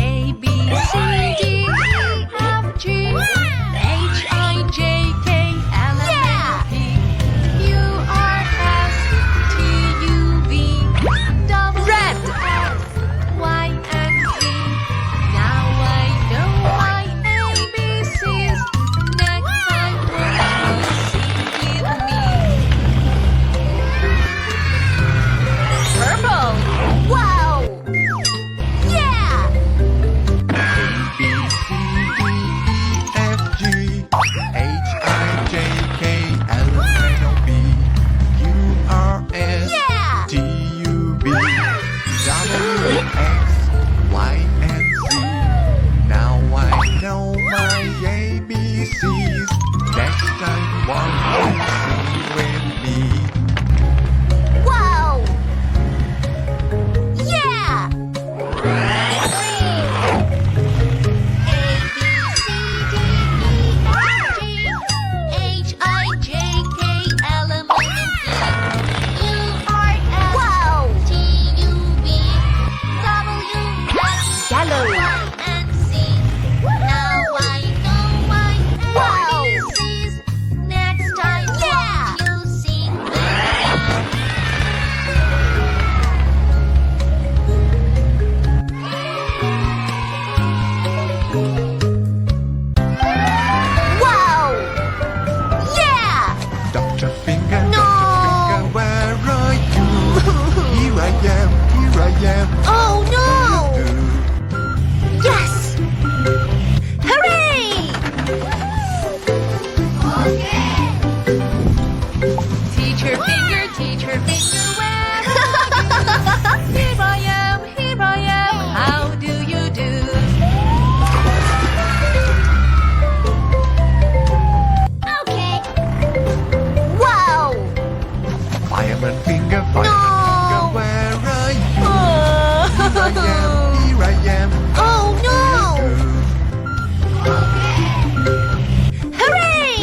A, B, C, D, E, F, G, H, I, J, K, L, M, N, O, P, Q, R, S, T, U, V, W, X, Y, and Z. Now I know my ABCs. Next time will you sing with me? Purple! Wow! Yeah! B, C, D, E, F, G, H, I, J, K, L, M, N, O, P, Q, R, S, Yeah! T, U, V, W, X, Y, and Z. Now I know my ABCs. Next time, won't you sing with me? Wow! Yeah! Dr. Finger, No. Dr. Finger, where are you? Here I am, Oh no! do. Yes! Hooray! Teacher finger, where are you? Here I am, how do you do? Okay. Wow! Fireman Finger, No. where are you? Oh, Here I am, oh no! do. Hooray!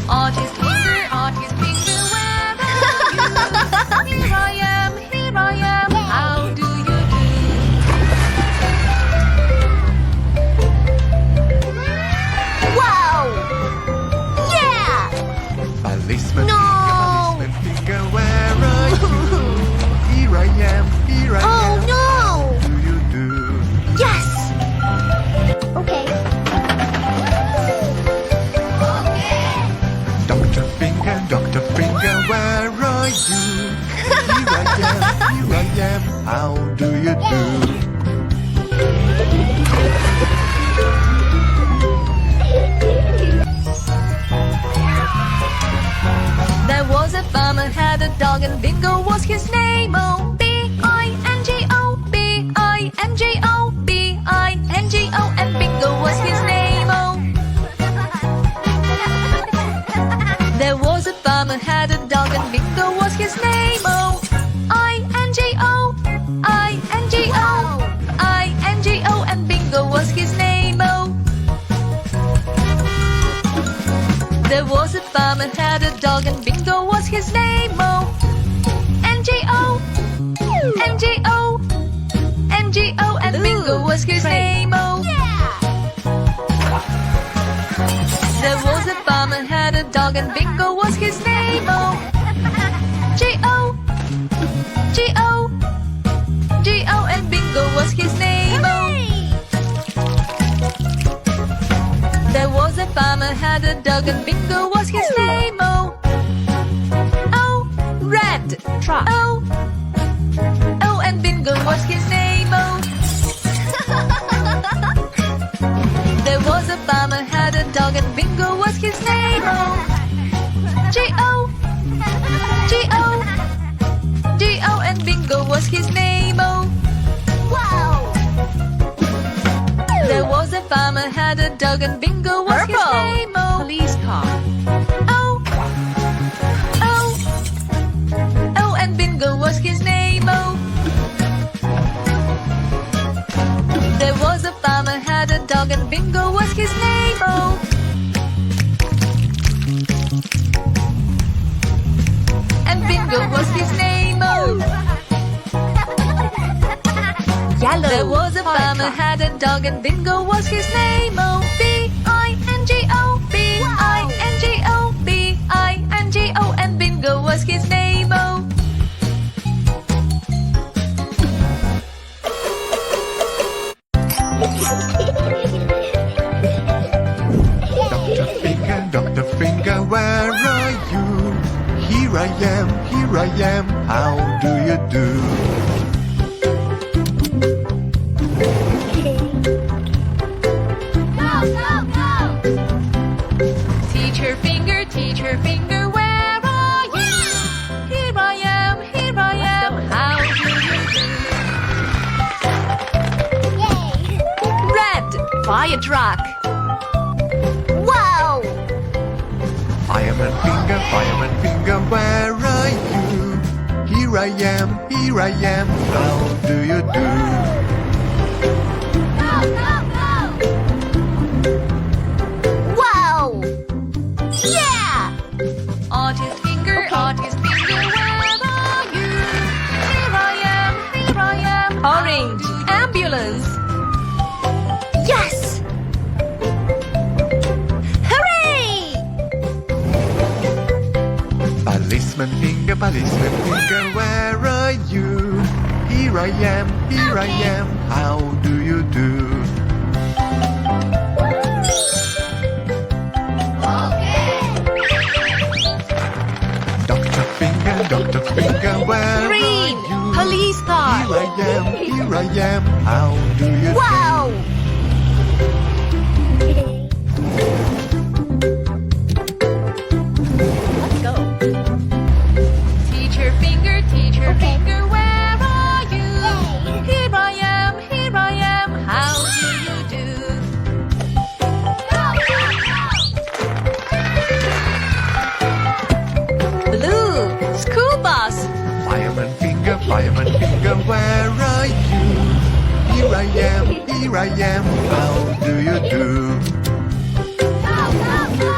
Artist finger, where are you? Here I am, how do you do? Wow! Yeah! Policeman No. Finger, where are you? Here I am, Oh no! do you do? Yes! Okay. Dr. Finger, where are you? Here I am, how do you do? There was a farmer had a dog and Bingo was his name. Oh, B-I-N-G-O, B-I-N-G-O, B-I-N-G-O, and Bingo was his name. Oh. There was a farmer had a dog and Bingo was his name. Oh, I-N-G-O, I-N-G-O, I-N-G-O, and Bingo was his name. Oh. There was a farmer had a dog and Bingo was his name. Oh, N-G-O, N-G-O, N-G-O, and Bingo was his name. Oh, there was a farmer had a dog and Bingo was his name. Oh, G-O, G-O, G-O, and Bingo was his name. Oh. There was a farmer had a dog and Bingo was his name. Oh, oh, red truck. Oh, oh, and Bingo was his name. Oh. There was a farmer had a dog and Bingo was his name. Oh, G-O, G-O, G-O, and Bingo was his name. Oh, wow. There was a farmer had a dog and Bingo was his name. Oh, police car. Oh, oh, oh, and Bingo was his name. Oh. There was a farmer had a dog and Bingo was his name. Oh, There was a farmer had a dog and Bingo was his name. Oh, B-I-N-G-O, B-I-N-G-O, B-I-N-G-O, and Bingo was his name. Oh. Dr. Finger, where are you? Here I am, how do you do? Go, go, go! Teacher Finger, where are you? Here I am, how do you do? Red, fire truck. Wow! Fireman Finger, where are you? Here I am, how do you do? Go, go, go! Wow! Yeah! Artist Finger, where are you? Here I am, orange ambulance. Yes! Hooray! Policeman Finger, where are you? Here I am, how do you do? Dr. Finger, where Green, are you? police car. Here I am, how do you Wow! Let's go. Teacher Finger, where are you? Here I am, how do you do? Go, go, go! Blue, school bus. Fireman Finger, where are you? Here I am, how do you do? Go, go, go!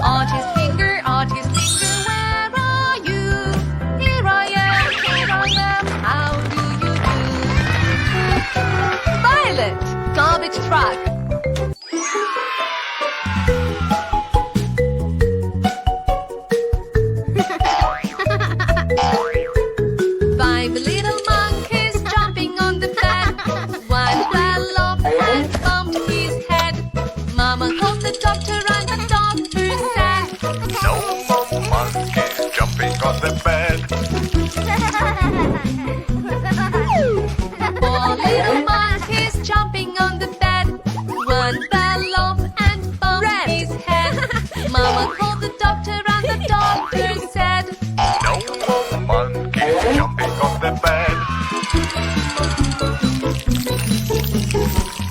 Artist Finger, where are you? Here I am, how do you do? Violet, garbage truck. Five little monkeys jumping on the bed. One fell off and bumped his head. Mama called the doctor and the doctor said, No more monkeys jumping on the bed. Four little monkeys jumping on the bed. One fell off and bumped his head. Mama called the doctor and the doctor said, No more monkeys jumping on the bed.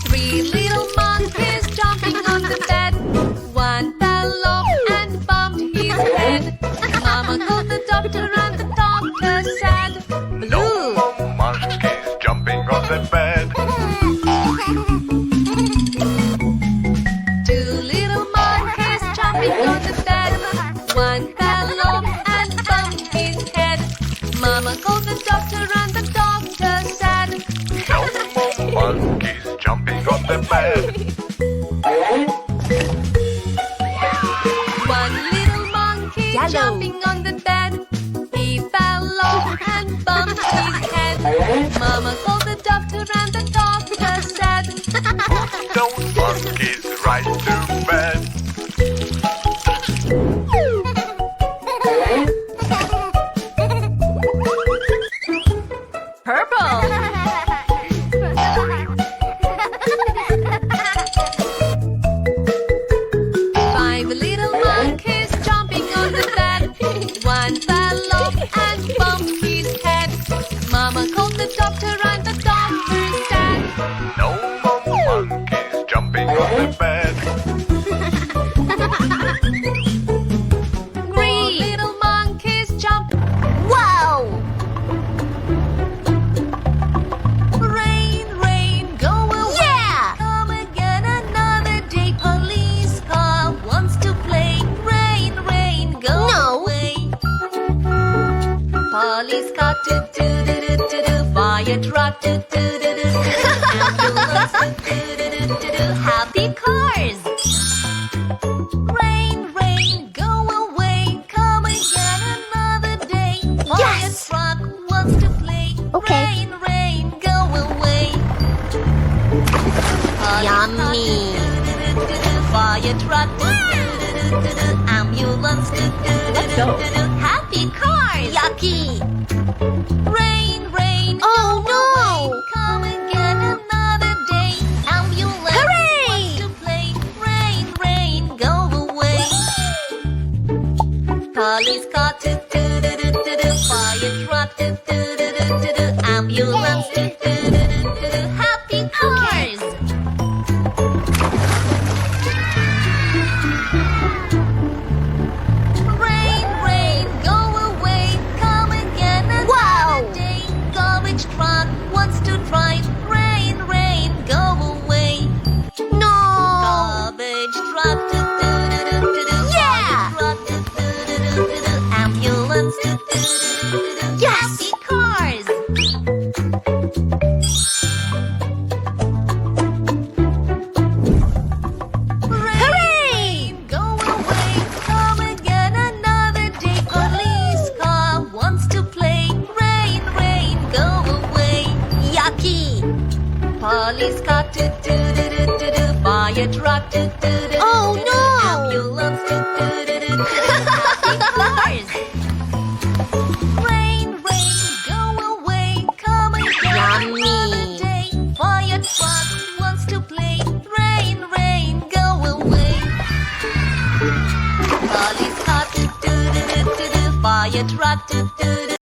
Three little monkeys jumping on the bed. One fell off and bumped his head. Mama called the doctor and the doctor said, No Blue. more monkeys jumping on the bed. Two little monkeys jumping on the bed. One fell off and bumped his head. Mama called the doctor and the doctor said, No more monkeys jumping on the bed. One little monkey jumping on the bed. He fell off and bumped his head. Mama called the doctor and the doctor said, Those monkeys right to bed. Purple. Five little monkeys jumping on the bed. One fell off and bumped his head. Mama called the doctor and the doctor fire truck, do do do do do, ambulance, do do do do do, happy cars. Rain, rain, go away, come again another day. Fire Yes! truck wants to play. Okay. Rain, rain, go away. Yummy. Fire truck, do do do do do, ambulance, do do Let's do go. do do, happy cars. Yucky. Rain, rain, Oh, go no. away, come again another day. Ambulance Hooray! wants to play. Rain, rain, go away. Police car, do do do do do do, fire truck, do do do do do do, ambulance, do do do do do do, happy cars. Rain, rain, go away, come again another day. Garbage truck wants to drive. Rain, rain, go away. No. Garbage truck, do do do do do do. Yeah. Garbage truck, do do do do do do. Ambulance, do do do do do do. Yes. Happy cars. Hooray! Go away, come again another day. Police car wants to play. Rain, rain, go away. Yucky. Police car, do do do do do do. Fire truck, do do do do. Oh, do, do. no. Ambulance, do do do do do. Happy cars. Rain, rain, go away, come again Yummy. another day. Fire truck wants to play. Rain, rain, go away. Police car, do do do do do do. Fire truck, do do do.